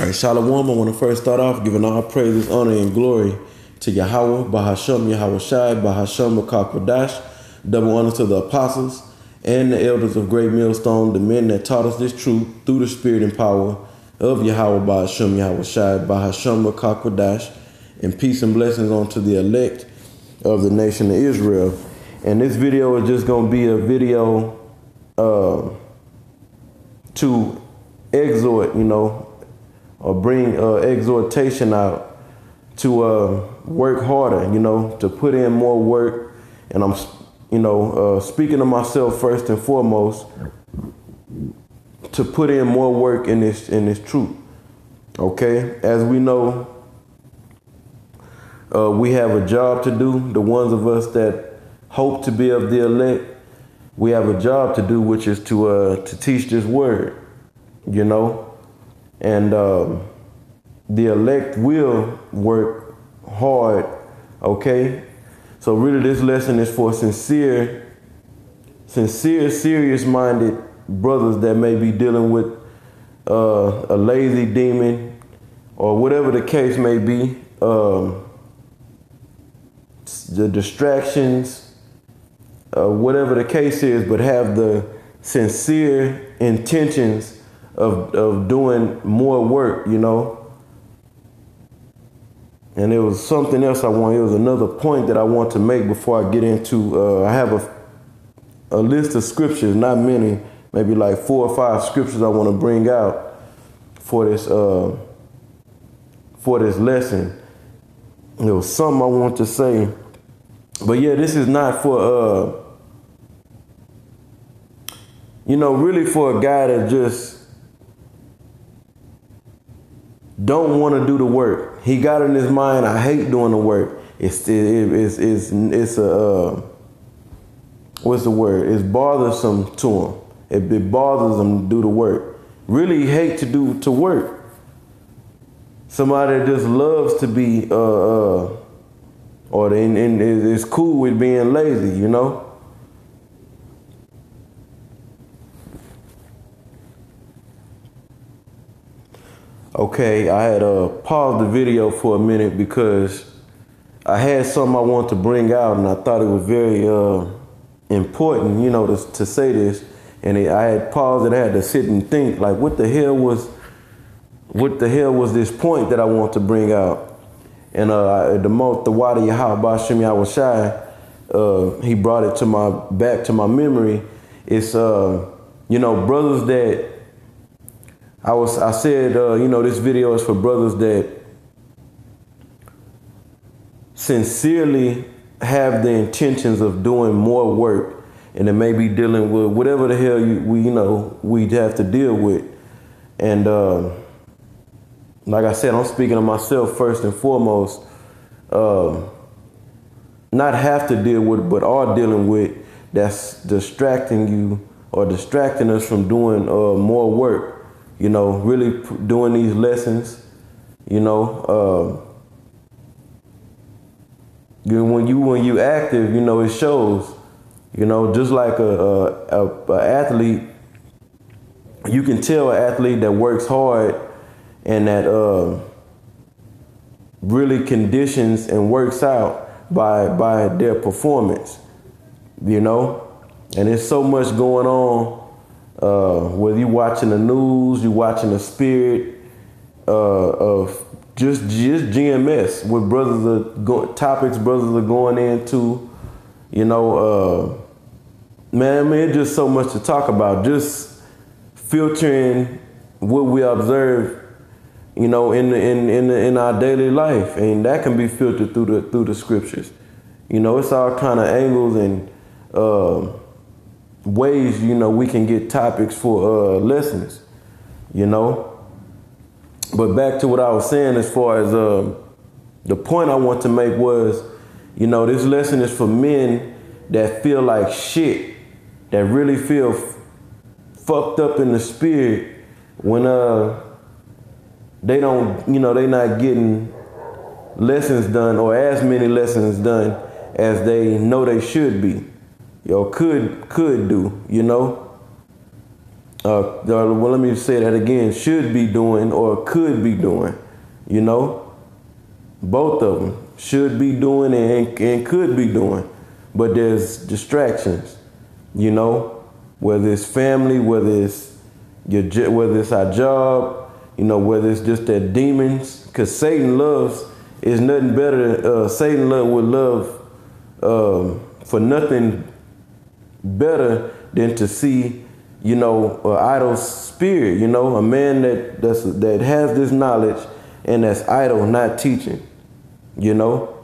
All right, Shalom. I want to first start off giving all praises, honor, and glory to Yahweh, Bahasham, Yahweh Shai, Bahasham, Makakwadash. Double honor to the apostles and the elders of Great Millstone, the men that taught us this truth through the spirit and power of Yahweh, Bahasham, Yahweh Shai, Bahasham, Makakwadash, and peace and blessings unto the elect of the nation of Israel. And this video is just going to be a video to exhort, or bring exhortation out to work harder, to put in more work. And I'm, speaking to myself first and foremost, to put in more work in this truth. Okay, as we know, we have a job to do. The ones of us that hope to be of the elect, we have a job to do, which is to teach this word, and the elect will work hard. Okay, so really this lesson is for sincere, serious-minded brothers that may be dealing with a lazy demon or whatever the case may be, the distractions, whatever the case is, but have the sincere intentions of doing more work, And there was something else it was another point that I want to make before I get into, I have a list of scriptures, not many, maybe like 4 or 5 scriptures I want to bring out for this lesson. There was something I want to say, but yeah, this is not for, really for a guy that just don't want to do the work. He got in his mind, I hate doing the work. It's what's the word? It's bothersome to him. It bothers him to do the work. Really hate to work. Somebody that just loves to be, and is cool with being lazy, Okay, I had paused the video for a minute because I had something I wanted to bring out, and I thought it was very important, to say this. And I had paused and I had to sit and think, like, what the hell was this point that I want to bring out? And the Wadi Yahweh Bashim Yahweh Shai, he brought it back to my memory. It's brothers that I said, this video is for brothers that sincerely have the intentions of doing more work, and it may be dealing with whatever the hell we have to deal with. And like I said, I'm speaking to myself first and foremost, not have to deal with, but are dealing with, that's distracting you or distracting us from doing more work. Really doing these lessons, when you active, it shows, just like a athlete, you can tell an athlete that works hard and that really conditions and works out by their performance, and there's so much going on. Whether you're watching the news, you're watching the spirit of just GMS, with topics brothers are going into, man, it's just so much to talk about. Just filtering what we observe, in our daily life, and that can be filtered through the scriptures. It's all kind of angles and ways, we can get topics for lessons, But back to what I was saying, as far as the point I want to make was, this lesson is for men that feel like shit, that really feel fucked up in the spirit when they don't, they're not getting lessons done, or as many lessons done as they know they should be. Could do, well, let me say that again, should be doing or could be doing, you know, both of them should be doing and could be doing, but there's distractions, you know, whether it's family, whether it's whether it's our job, you know, whether it's just that demons, because Satan loves is nothing better. Satan would love for nothing better than to see, you know, an idle spirit, you know, a man that has this knowledge and that's idle, not teaching, you know.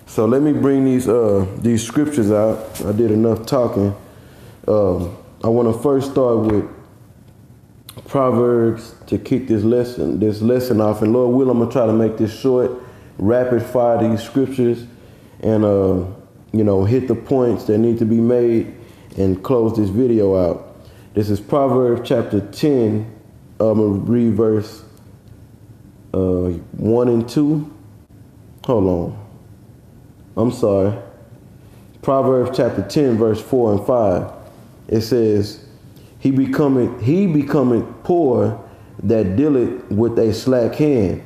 So let me bring these scriptures out. I did enough talking. I want to first start with Proverbs to kick this lesson off. And Lord will, I'm gonna try to make this short, rapid fire these scriptures, and you know, hit the points that need to be made and close this video out. This is Proverbs chapter 10. I'm gonna read verse 1 and 2. Hold on. I'm sorry. Proverbs chapter 10, verse 4 and 5. It says, He becometh poor that dealeth with a slack hand,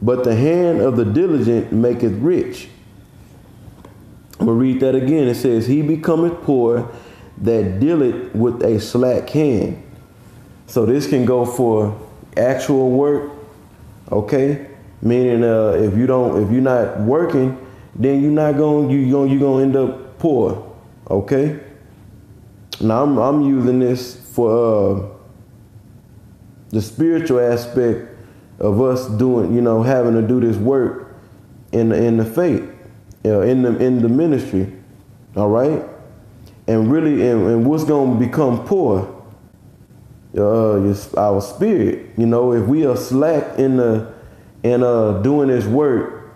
but the hand of the diligent maketh rich. I'm going to read that again. It says, He becometh poor that dealeth with a slack hand. So this can go for actual work, okay? Meaning if you're not working, then you're gonna end up poor, okay? Now I'm using this for the spiritual aspect of us doing, you know, having to do this work in the faith, in the ministry, all right, and really, and what's going to become poor, our spirit. You know, if we are slack in doing this work,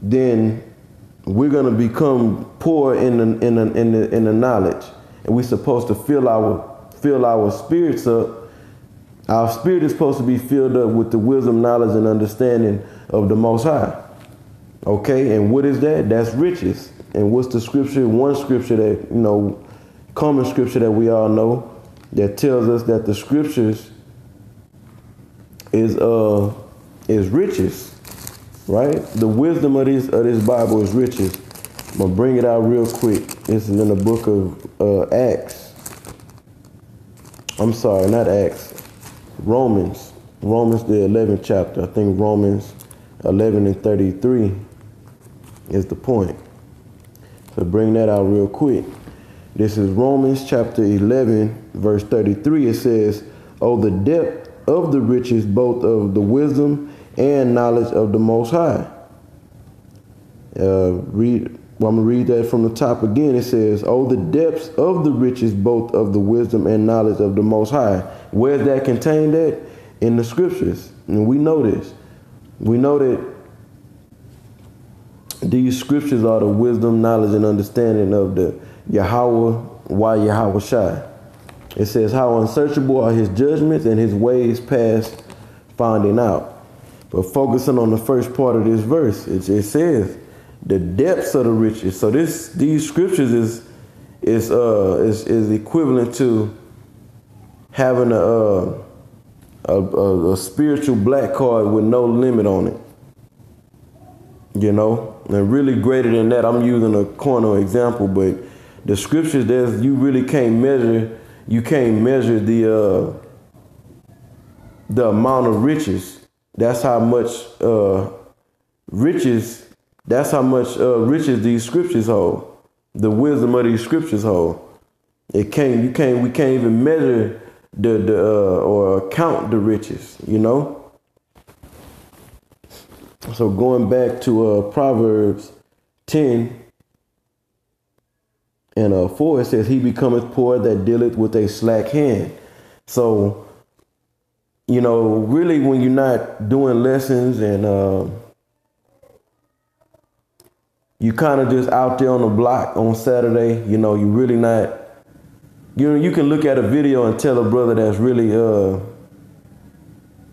then we're going to become poor in the knowledge. And we're supposed to fill our spirits up. Our spirit is supposed to be filled up with the wisdom, knowledge, and understanding of the Most High. Okay, and what is that? That's riches. And what's the scripture? One scripture that, you know, common scripture that we all know, that tells us that the scriptures is riches, right? The wisdom of this Bible is riches. I'm gonna bring it out real quick. This is in the book of Acts. I'm sorry, not Acts. Romans the 11th chapter. I think Romans 11 and 33 is the point. So bring that out real quick. This is Romans chapter 11, verse 33. It says, "Oh, the depth of the riches, both of the wisdom and knowledge of the Most High." I'm going to read that from the top again. It says, "Oh, the depths of the riches, both of the wisdom and knowledge of the Most High." Where's that contained at? In the scriptures. And we know this. We know that these scriptures are the wisdom, knowledge, and understanding of the Yahweh, why Yahweh Shai. It says, "How unsearchable are his judgments and his ways past finding out." But focusing on the first part of this verse, it says, the depths of the riches. So these scriptures is equivalent to having a spiritual black card with no limit on it. You know, and really greater than that. I'm using a corner example, but the scriptures, you really can't measure. You can't measure the amount of riches. That's how much riches. That's how much riches these scriptures hold. The wisdom of these scriptures hold. We can't even measure or count the riches, you know? So going back to Proverbs 10 and 4, it says, "He becometh poor that dealeth with a slack hand." So, you know, really when you're not doing lessons and you kind of just out there on the block on Saturday, you know, you really not, you can look at a video and tell a brother that's really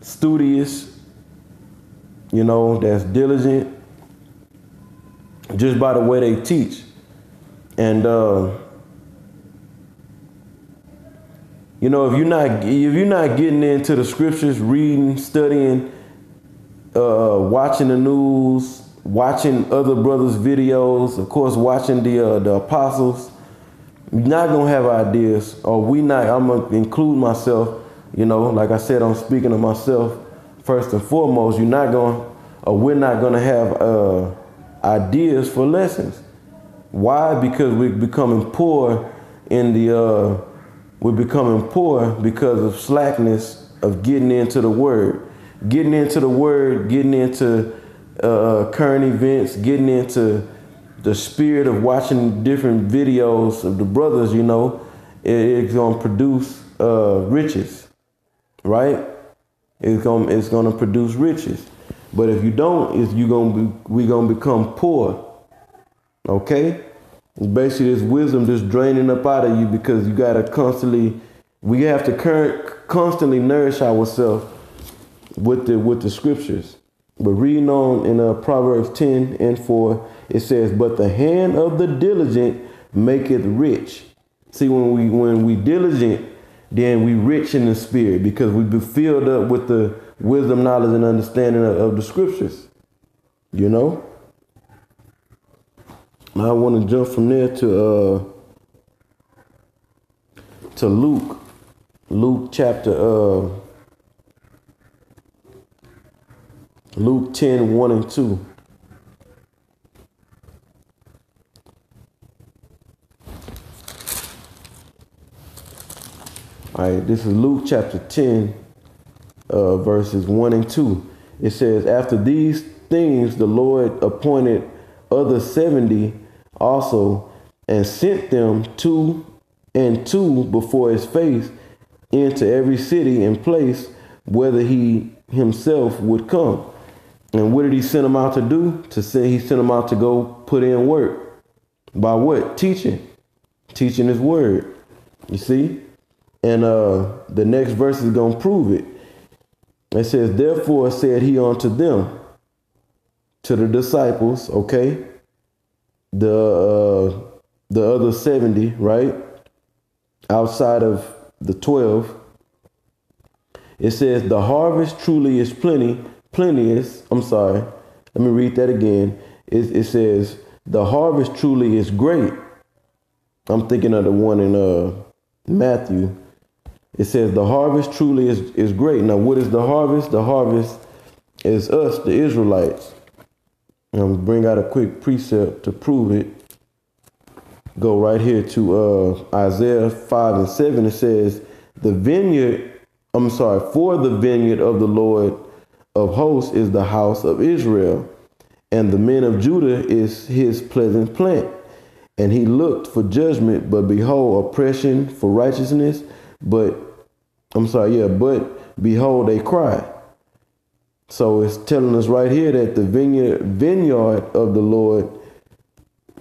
studious, you know, that's diligent, just by the way they teach. And You know, if you're not getting into the scriptures, reading, studying, watching the news, watching other brothers' videos, of course, watching the apostles, you're not gonna have ideas, or I'm gonna include myself. You know, like I said, I'm speaking of myself first and foremost. We're not gonna have ideas for lessons. Why? Because we're becoming poor because of slackness of getting into the word, getting into current events, getting into the spirit of watching different videos of the brothers. You know, it's gonna produce riches, right? It's gonna produce riches. But if you don't, we're gonna become poor. Okay? It's basically this wisdom just draining up out of you, because we have to constantly nourish ourselves with the scriptures. But reading on in Proverbs 10:4, it says, "But the hand of the diligent maketh rich." See, when we diligent, then we rich in the spirit, because we be filled up with the wisdom, knowledge, and understanding of the scriptures. You know? Now I want to jump from there to Luke. Luke chapter Luke 10:1-2. All right, this is Luke chapter 10, verses 1 and 2. It says, "After these things, the Lord appointed other 70 also, and sent them two and two before his face into every city and place whither he himself would come." And what did he send them out to do? He sent them out to go put in work. By what? Teaching his word. You see? And the next verse is going to prove it. It says, "Therefore said he unto them," to the disciples, okay? The other 70, right? Outside of the 12. It says, "The harvest truly is plenteous." I'm sorry. Let me read that again. It says, "The harvest truly is great." I'm thinking of the one in Matthew. It says, "The harvest truly is great." Now, what is the harvest? The harvest is us, the Israelites. And I'm going to bring out a quick precept to prove it. Go right here to Isaiah 5:7. It says, for the vineyard of the Lord of hosts is the house of Israel, and the men of Judah is his pleasant plant. And he looked for judgment, but behold, oppression, for righteousness, but behold, a cry. So it's telling us right here that the vineyard of the Lord,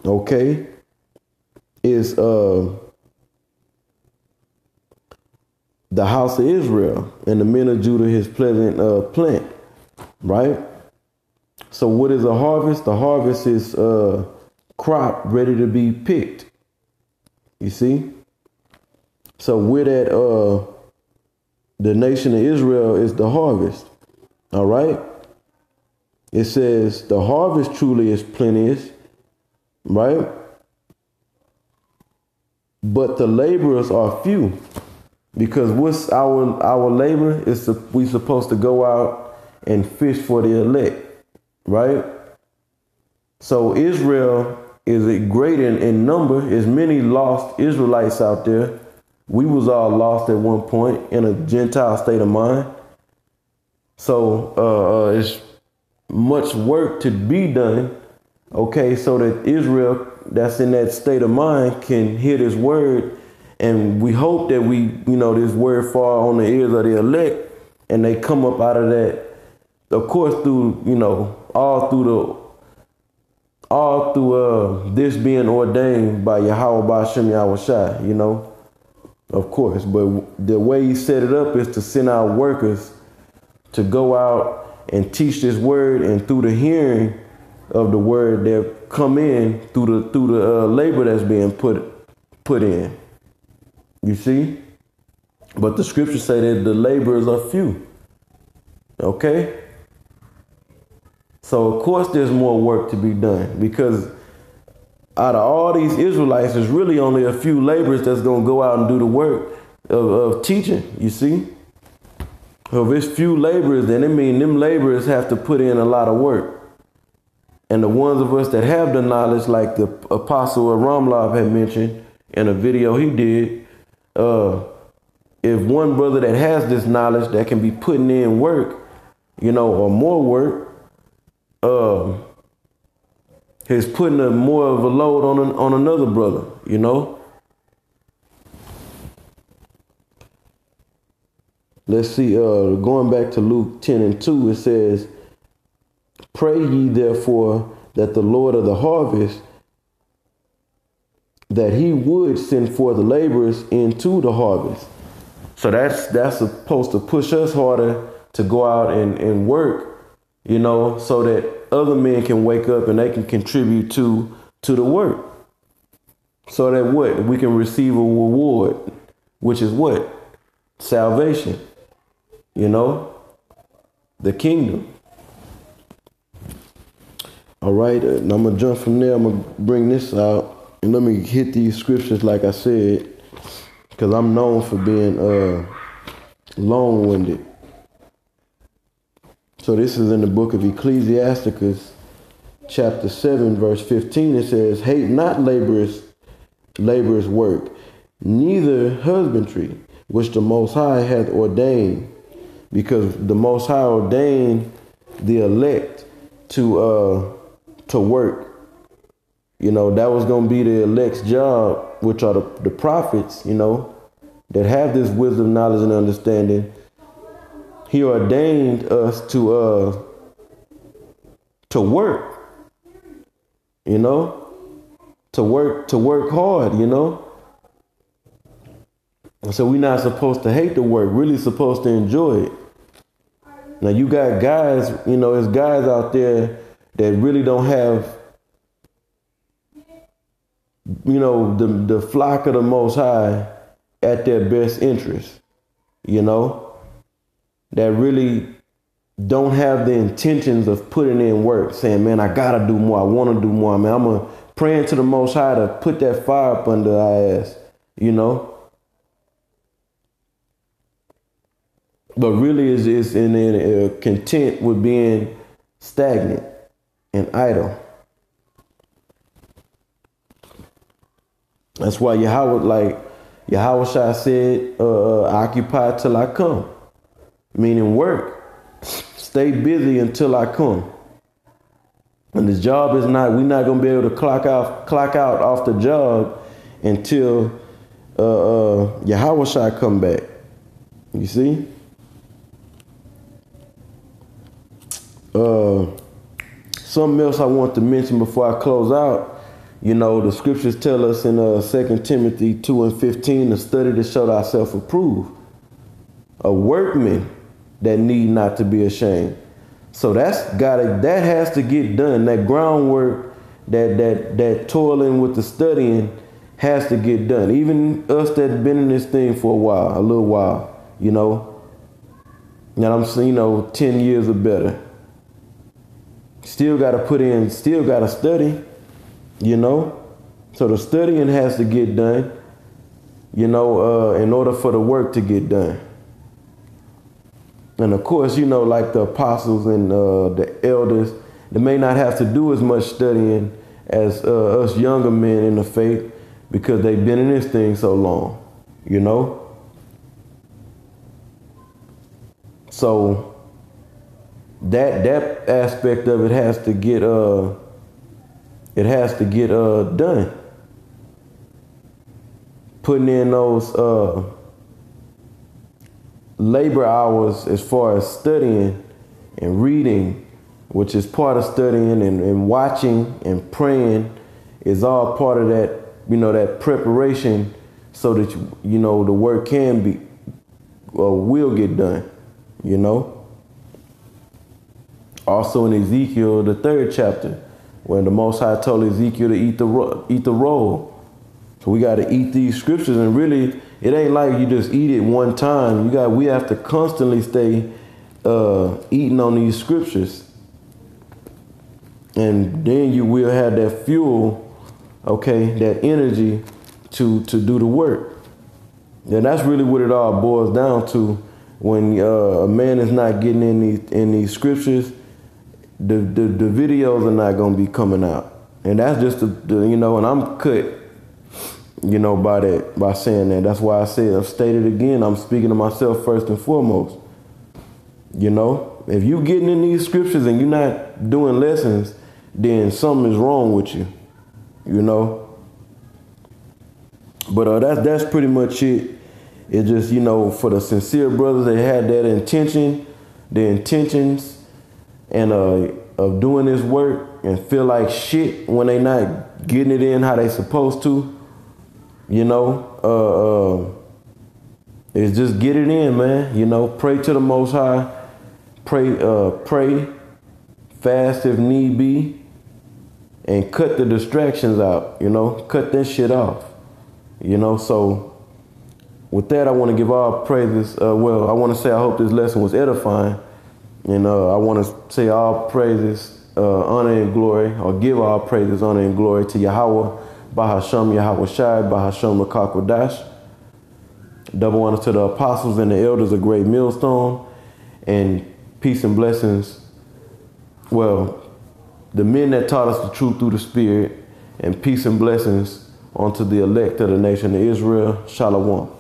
okay, is the house of Israel, and the men of Judah his pleasant plant, right? So what is a harvest? The harvest is crop ready to be picked. You see? So with that, the nation of Israel is the harvest. All right? It says the harvest truly is plenteous, right? But the laborers are few. Because what's our labor is we supposed to go out and fish for the elect, right? So Israel is great in number. There's many lost Israelites out there. We was all lost at one point in a Gentile state of mind. So it's much work to be done, okay, so that Israel that's in that state of mind can hear this word. And we hope that this word fall on the ears of the elect, and they come up out of that, of course, through, all through this being ordained by Yahweh Ba'ashem Yahushai, of course. But the way he set it up is to send out workers to go out and teach this word, and through the hearing of the word, they come in through the labor that's being put in. You see? But the scriptures say that the laborers are few. Okay? So of course there's more work to be done, because out of all these Israelites, there's really only a few laborers that's going to go out and do the work of teaching, you see? So if it's few laborers, then it means them laborers have to put in a lot of work. And the ones of us that have the knowledge, like the Apostle Ramlov had mentioned in a video he did, if one brother that has this knowledge that can be putting in work, you know, or more work, is putting more of a load on another brother, you know. Let's see, going back to Luke 10:2, it says, "Pray ye therefore that the Lord of the harvest, that he would send forth the laborers into the harvest." So that's supposed to push us harder to go out and work, you know, so that other men can wake up and they can contribute to the work. So that what? We can receive a reward, which is what? Salvation, you know, the kingdom. All right, and I'm going to jump from there. I'm going to bring this out. And let me hit these scriptures like I said, because I'm known for being long-winded. So this is in the book of Ecclesiasticus, chapter 7, verse 15. It says, "Hate not laborers' work, neither husbandry, which the Most High hath ordained," because the Most High ordained the elect to work. You know, that was going to be the elect's job, which are the prophets, you know, that have this wisdom, knowledge, and understanding. He ordained us to work, you know, to work hard, you know. So we're not supposed to hate the work, really supposed to enjoy it. Now you got guys, you know, there's guys out there that really don't have, you know, the flock of the Most High at their best interest, you know, that really don't have the intentions of putting in work, saying, man, I got to do more. I want to do more, man. I'm praying to the Most High to put that fire up under our ass, you know. But really is content with being stagnant and idle. That's why Yahweh Shai said, occupy till I come. Meaning work. Stay busy until I come. And the job is not, we're not going to be able to clock out off the job until Yahweh Shai come back. You see? Something else I want to mention before I close out. You know, the scriptures tell us in 2 Timothy 2:15 to study to show thyself approved, a workman that need not to be ashamed. So that has to get done. That groundwork, that toiling with the studying has to get done. Even us that been in this thing for a little while, you know, and I'm saying, 10 years or better. Still got to put in, still got to study, you know. So the studying has to get done, you know, in order for the work to get done. And of course, you know, like the apostles and the elders, they may not have to do as much studying as us younger men in the faith, because they've been in this thing so long, you know. So that aspect of it has to get done. Putting in those labor hours as far as studying and reading, which is part of studying, and watching and praying is all part of that, you know, that preparation, so that you know the work can be or will get done, you know. Also in Ezekiel, the 3rd chapter, when the Most High told Ezekiel to eat the roll. So we got to eat these scriptures, and really it ain't like you just eat it one time. We have to constantly stay eating on these scriptures. And then you will have that fuel, okay, that energy to do the work. And that's really what it all boils down to. When a man is not getting in these scriptures, the videos are not going to be coming out. And that's just and I'm cut, by saying that. That's why I've stated again, I'm speaking to myself first and foremost. If you getting in these scriptures and you're not doing lessons, then something is wrong with you, But that's pretty much it. It's just, for the sincere brothers that had that intention, the intentions and of doing this work and feel like shit when they not getting it in how they supposed to, it's just get it in, man. Pray to the Most High, pray, fast if need be, and cut the distractions out, cut that shit off, so with that, I want to give all praises. I want to say I hope this lesson was edifying. And I want to say all praises, honor and glory, or give all praises, honor and glory to Yahweh, Bahasham Yahweh Shai, Bahasham Makakwadash. Double honor to the apostles and the elders of Great Millstone. And peace and blessings. Well, the men that taught us the truth through the Spirit. And peace and blessings unto the elect of the nation of Israel. Shalom.